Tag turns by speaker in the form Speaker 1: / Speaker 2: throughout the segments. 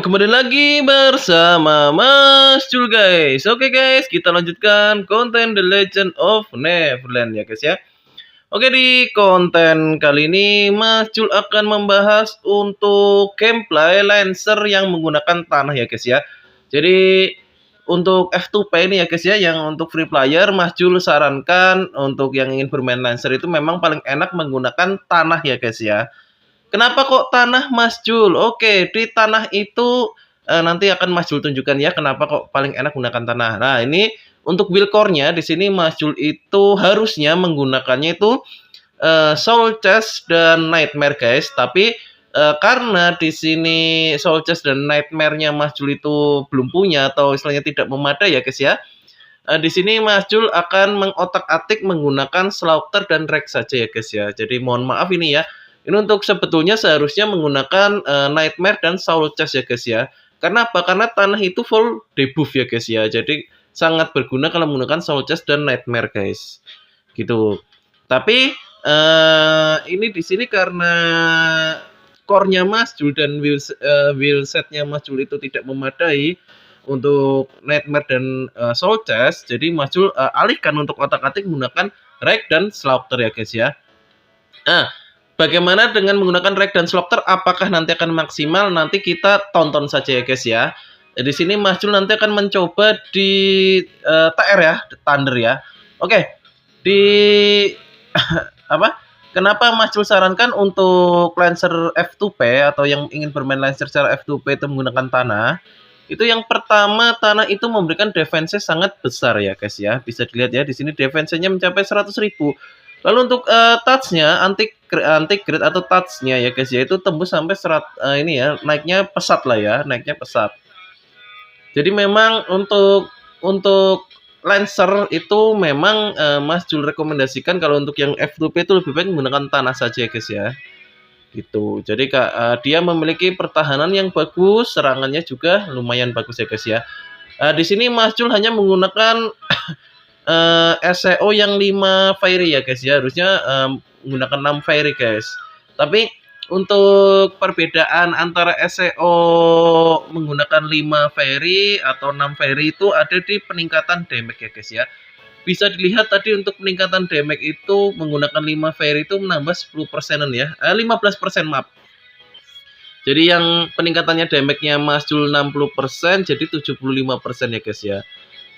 Speaker 1: Kembali lagi bersama Mas Jul guys. Oke guys, kita lanjutkan konten The Legend of Neverland ya guys ya. Oke, di konten kali ini Mas Jul akan membahas untuk gameplay Lancer yang menggunakan tanah ya guys ya. Jadi untuk F2P ini ya guys ya, yang untuk free player Mas Jul sarankan untuk yang ingin bermain Lancer itu memang paling enak menggunakan tanah ya guys ya. Kenapa kok tanah Mas Jul? Oke, di tanah itu nanti akan Mas Jul tunjukkan ya kenapa kok paling enak menggunakan tanah. Nah, ini untuk build core-nya di sini Mas Jul itu harusnya menggunakannya itu Soul Chest dan Nightmare guys. Tapi karena di sini Soul Chest dan Nightmare-nya Mas Jul itu belum punya atau istilahnya tidak memadai ya guys ya. Di sini Mas Jul akan mengotak-atik menggunakan Slaughter dan Rex saja ya guys ya. Jadi mohon maaf ini ya. Ini untuk sebetulnya seharusnya menggunakan Nightmare dan Soul Chest ya guys ya. Karena apa? Karena tanah itu full debuff ya guys ya. Jadi sangat berguna kalau menggunakan Soul Chest dan Nightmare guys. Gitu. Tapi ini di sini karena core-nya Mas Jul dan wheel set-nya Mas Jul itu tidak memadai untuk Nightmare dan Soul Chest. Jadi Mas Jul alihkan untuk otak-atik menggunakan Rex dan Slaughter ya guys ya. Nah, bagaimana dengan menggunakan Rex dan Slaughter? Apakah nanti akan maksimal? Nanti kita tonton saja ya guys ya. Di sini Mas Jul nanti akan mencoba di TR ya, Thunder ya. Oke, di apa? Kenapa Mas Jul sarankan untuk Lancer F2P atau yang ingin bermain Lancer secara F2P itu menggunakan tanah? Itu yang pertama, tanah itu memberikan defense sangat besar ya guys ya. Bisa dilihat ya di sini defense-nya mencapai 100.000. Lalu untuk touch-nya anti grade atau touch-nya ya guys ya itu tembus sampai ini ya, naiknya pesat lah ya, naiknya pesat. Jadi memang untuk Lancer itu memang Mas Jul rekomendasikan kalau untuk yang F2P itu lebih baik menggunakan tanah saja ya guys ya. Gitu. Jadi dia memiliki pertahanan yang bagus, serangannya juga lumayan bagus ya guys ya. Di sini Mas Jul hanya menggunakan SEO yang 5 fairy ya guys ya. Harusnya menggunakan 6 fairy guys. Tapi untuk perbedaan antara SEO menggunakan 5 fairy atau 6 fairy itu ada di peningkatan damage ya guys ya. Bisa dilihat tadi untuk peningkatan damage itu menggunakan 5 fairy itu menambah 10%-an ya. 15% maaf. Jadi yang peningkatannya damage-nya Mas Jul 60% jadi 75% ya guys ya.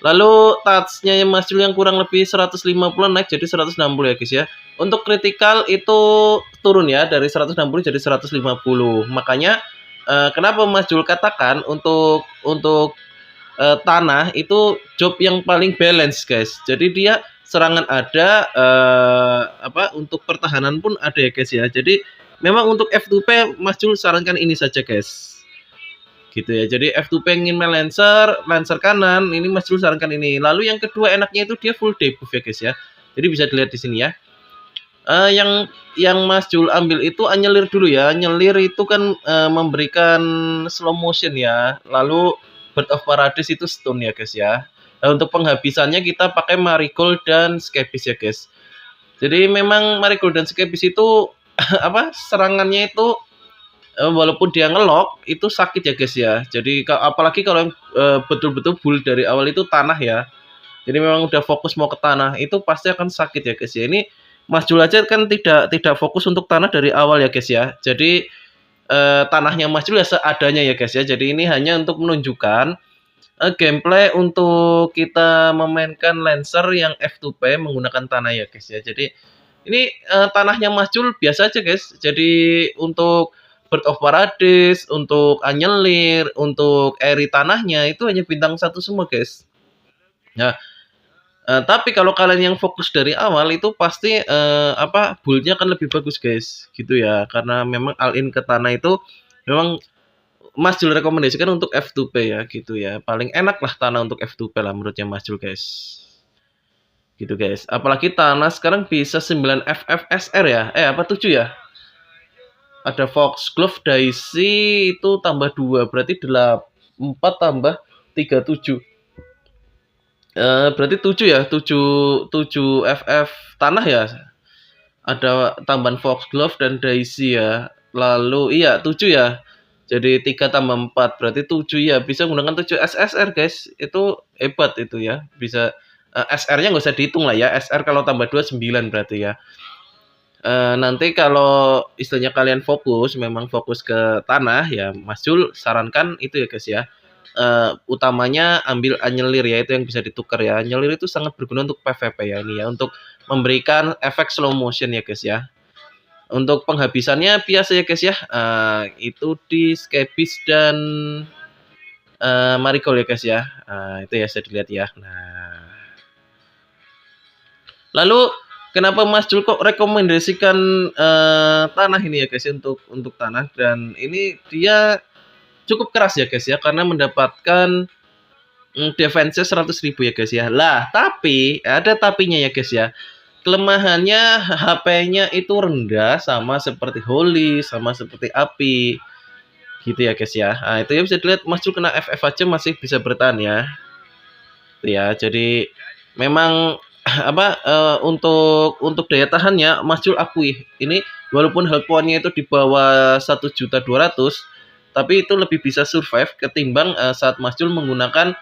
Speaker 1: Lalu touch-nya Mas Jul yang kurang lebih 150 naik jadi 160 ya guys ya. Untuk critical itu turun ya dari 160 jadi 150. Makanya kenapa Mas Jul katakan untuk tanah itu job yang paling balance guys. Jadi dia serangan ada untuk pertahanan pun ada ya guys ya. Jadi memang untuk F2P Mas Jul sarankan ini saja guys. Gitu ya. Jadi F2P ingin main Lancer kanan, ini Mas Jul sarankan ini. Lalu yang kedua enaknya itu dia full debuff ya guys ya. Jadi bisa dilihat di sini ya. Yang Mas Jul ambil itu Anyelir dulu ya. Anyelir itu kan memberikan slow motion ya. Lalu Bird of Paradise itu stun ya guys ya. Nah, untuk penghabisannya kita pakai Marigold dan Scabies ya guys. Jadi memang Marigold dan Scabies itu serangannya itu walaupun dia ngelok itu sakit ya guys ya. Jadi apalagi kalau yang betul-betul build dari awal itu tanah ya. Jadi memang udah fokus mau ke tanah itu pasti akan sakit ya guys ya. Ini Mas Jul aja kan tidak fokus untuk tanah dari awal ya guys ya. Jadi tanahnya Mas Jul ya seadanya ya guys ya. Jadi ini hanya untuk menunjukkan gameplay untuk kita memainkan Lancer yang F2P menggunakan tanah ya guys ya. Jadi ini tanahnya Mas Jul biasa aja guys. Jadi untuk Bird of Paradise, untuk Anyelir, untuk Eri tanahnya itu hanya bintang 1 semua guys. Nah, tapi kalau kalian yang fokus dari awal itu pasti build-nya akan lebih bagus guys, gitu ya. Karena memang all-in ke tanah itu memang Mas Jul rekomendasikan untuk F2P ya, gitu ya. Paling enak lah tanah untuk F2P lah menurutnya Mas Jul guys. Gitu guys. Apalagi tanah sekarang bisa 9 FFSR ya. 7 ya? Ada Foxglove Daisy itu tambah 2 berarti 4 tambah 3 7. Berarti 7 ya, 7 FF tanah ya. Ada tambahan Foxglove dan Daisy ya. Lalu iya 7 ya. Jadi 3 tambah 4 berarti 7 ya, bisa menggunakan 7 SSR guys, itu hebat itu ya, bisa SR-nya nggak usah dihitung lah ya, SR kalau tambah 2 9 berarti ya. Nanti kalau istilahnya kalian fokus, memang fokus ke tanah ya, Mas Jul sarankan itu ya guys ya, utamanya ambil anyelir ya, itu yang bisa ditukar ya. Anyelir itu sangat berguna untuk PVP ya ini ya, untuk memberikan efek slow motion ya guys ya. Untuk penghabisannya biasa ya guys ya, itu di Scabies dan Marigold ya guys ya. Itu ya, saya dilihat ya. Nah, lalu kenapa Mas Jul kok rekomendasikan tanah ini ya guys ya, untuk tanah, dan ini dia cukup keras ya guys ya, karena mendapatkan defense 100.000 ya guys ya. Lah, tapi ada tapinya ya guys ya. Kelemahannya HP-nya itu rendah, sama seperti Holy, sama seperti Api. Gitu ya guys ya. Nah, itu ya bisa dilihat Mas Jul kena FF aja masih bisa bertahan ya. Itu ya. Jadi memang apa untuk daya tahannya Mas Jul akui ini, walaupun health point-nya itu di bawah 1.200.000, tapi itu lebih bisa survive ketimbang saat Mas Jul menggunakan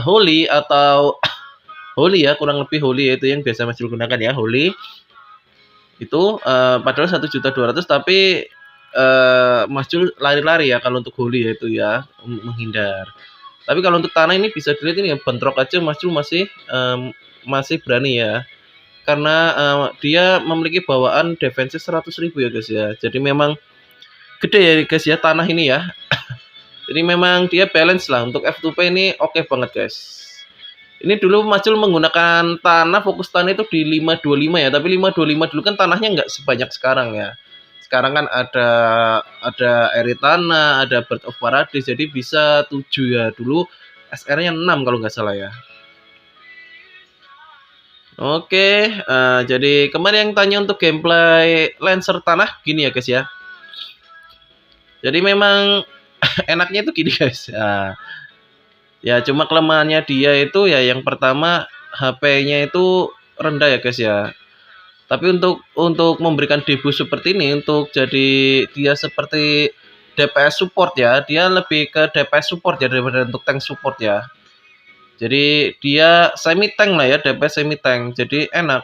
Speaker 1: Holy atau Holy ya, kurang lebih Holy itu yang biasa Mas Jul gunakan ya, Holy. Itu padahal 1.200.000, tapi Mas Jul lari-lari ya kalau untuk Holy ya, itu ya, menghindar. Tapi kalau untuk tanah ini bisa dilihat ini ya, bentrok aja Mas Jul masih berani ya. Karena dia memiliki bawaan defense 100.000 ya guys ya. Jadi memang gede ya guys ya tanah ini ya. Jadi memang dia balance lah, untuk F2P ini oke banget guys. Ini dulu Mas Jul menggunakan tanah, fokus tanah itu di 525 ya, tapi 525 dulu kan tanahnya nggak sebanyak sekarang ya. Sekarang kan ada Eritana, ada Bird of Paradise, jadi bisa 7 ya. Dulu SR-nya 6 kalau nggak salah ya. Oke, jadi kemarin yang tanya untuk gameplay Lancer tanah gini ya guys ya. Jadi memang enaknya itu gini guys. Ya cuma kelemahannya dia itu ya, yang pertama HP-nya itu rendah ya guys ya. Tapi untuk memberikan debut seperti ini, untuk jadi dia seperti DPS support ya, dia lebih ke DPS support ya daripada untuk tank support ya. Jadi dia semi tank lah ya, DPS semi tank. Jadi enak.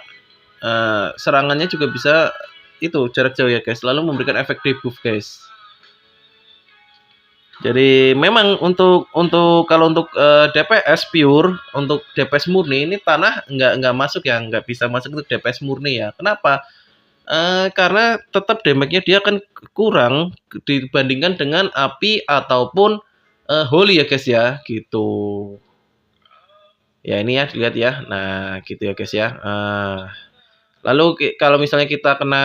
Speaker 1: Serangannya juga bisa itu jarak jauh ya guys, lalu memberikan efek debuff guys. Jadi memang kalau untuk DPS pure, untuk DPS murni ini tanah nggak masuk ya, nggak bisa masuk untuk DPS murni ya. Kenapa? Karena tetap damage-nya dia akan kurang dibandingkan dengan Api ataupun Holy ya guys ya, gitu. Ya ini ya dilihat ya. Nah, gitu ya guys ya. Lalu kalau misalnya kita kena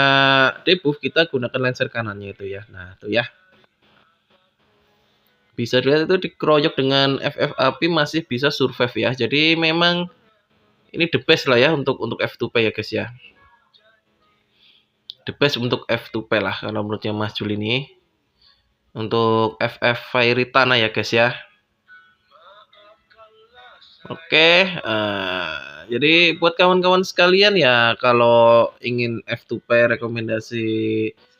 Speaker 1: debuff, kita gunakan Lancer kanannya itu ya. Nah, itu ya. Bisa dilihat itu dikeroyok dengan FF Api masih bisa survive ya. Jadi memang ini the best lah ya untuk F2P ya guys ya. The best untuk F2P lah kalau menurutnya Mas Jul ini. Untuk FF Fairy Tanah ya guys ya. Oke, jadi buat kawan-kawan sekalian ya, kalau ingin F2P rekomendasi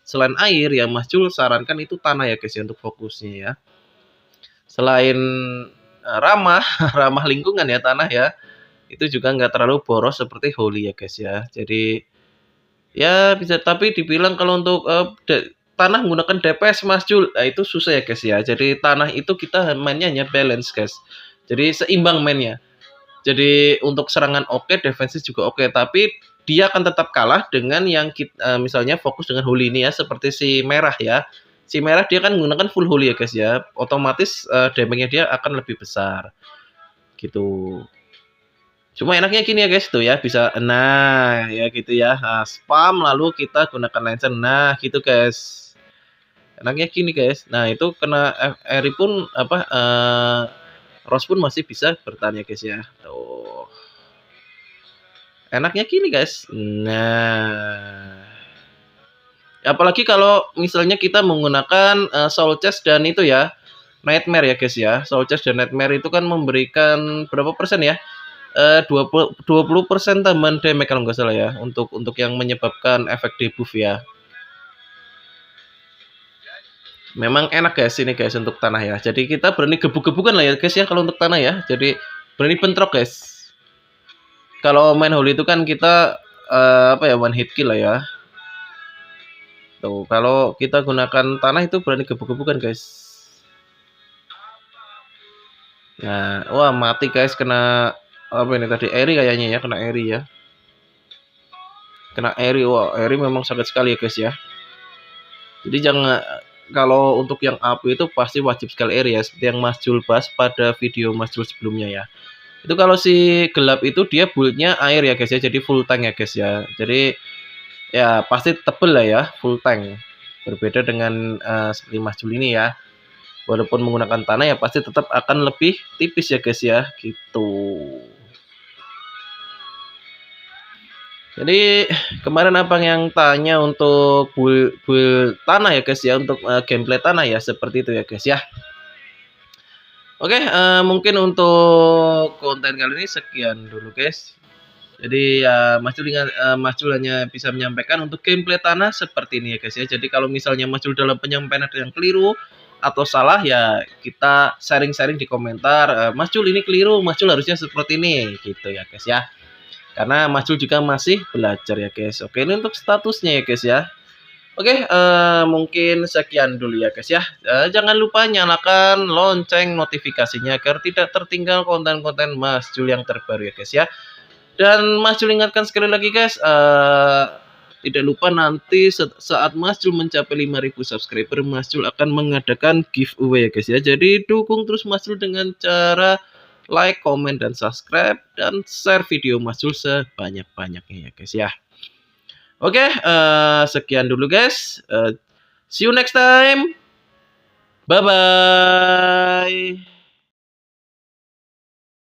Speaker 1: selain air ya, Mas Jul sarankan itu tanah ya guys ya, untuk fokusnya ya. Selain ramah ramah lingkungan ya tanah ya, itu juga nggak terlalu boros seperti Holy ya guys ya. Jadi ya bisa, tapi dibilang kalau untuk tanah menggunakan DPS Mas Jul, nah itu susah ya guys ya. Jadi tanah itu kita mainnya hanya balance guys. Jadi seimbang mainnya. Jadi untuk serangan oke, defensif juga oke, tapi dia akan tetap kalah dengan yang kita, misalnya fokus dengan Holy ini ya, seperti si merah ya. Si merah dia kan menggunakan full Holy ya guys ya, otomatis damage-nya dia akan lebih besar. Gitu. Cuma enaknya gini ya guys tuh ya, bisa nah ya gitu ya. Nah, spam lalu kita gunakan Lancer. Nah, gitu guys. Enaknya gini guys. Nah, itu kena Eri pun apa Rose pun masih bisa bertahan ya guys ya. Tuh. Enaknya gini guys. Nah, apalagi kalau misalnya kita menggunakan Soul Chest dan itu ya, Nightmare ya guys ya. Soul Chest dan Nightmare itu kan memberikan berapa persen ya? 20% tambahan damage kalau nggak salah ya, untuk yang menyebabkan efek debuff ya. Memang enak guys ini guys untuk tanah ya. Jadi kita berani gebuk-gebukan lah ya guys ya kalau untuk tanah ya. Jadi berani bentrok guys. Kalau main holy itu kan kita apa ya, one hit kill lah ya. Tuh, kalau kita gunakan tanah itu berani gebuk-gebukan guys. Nah, wah mati guys, kena apa ini tadi, Eri kayaknya ya, kena Eri ya. Kena Eri, wah Eri memang sakit sekali ya guys ya. Jadi jangan, kalau untuk yang api itu pasti wajib sekali Eri ya, seperti yang Mas Jul bahas pada video Mas Jul sebelumnya ya. Itu kalau si gelap itu dia build-nya air ya guys ya, jadi full tank ya guys ya. Jadi ya pasti tebel lah ya, full tank. Berbeda dengan seperti Mas Jul ini ya. Walaupun menggunakan tanah ya pasti tetap akan lebih tipis ya guys ya, gitu. Jadi kemarin abang yang tanya untuk build tanah ya guys ya, untuk gameplay tanah ya, seperti itu ya guys ya. Oke, mungkin untuk konten kali ini sekian dulu guys. Jadi ya Mas Jul hanya bisa menyampaikan untuk gameplay tanah seperti ini ya guys ya. Jadi kalau misalnya Mas Jul dalam penyampaian ada yang keliru atau salah ya kita sharing-sharing di komentar. Mas Jul ini keliru, Mas Jul harusnya seperti ini gitu ya guys ya. Karena Mas Jul juga masih belajar ya guys. Oke, ini untuk statusnya ya guys ya. Oke, mungkin sekian dulu ya guys ya. Jangan lupa nyalakan lonceng notifikasinya agar tidak tertinggal konten-konten Mas Jul yang terbaru ya guys ya. Dan Mas Jul ingatkan sekali lagi guys, tidak lupa nanti saat Mas Jul mencapai 5.000 subscriber, Mas Jul akan mengadakan giveaway ya guys ya. Jadi dukung terus Mas Jul dengan cara like, komen, dan subscribe, dan share video Mas Jul sebanyak-banyaknya ya guys ya. Oke, sekian dulu guys. See you next time. Bye-bye.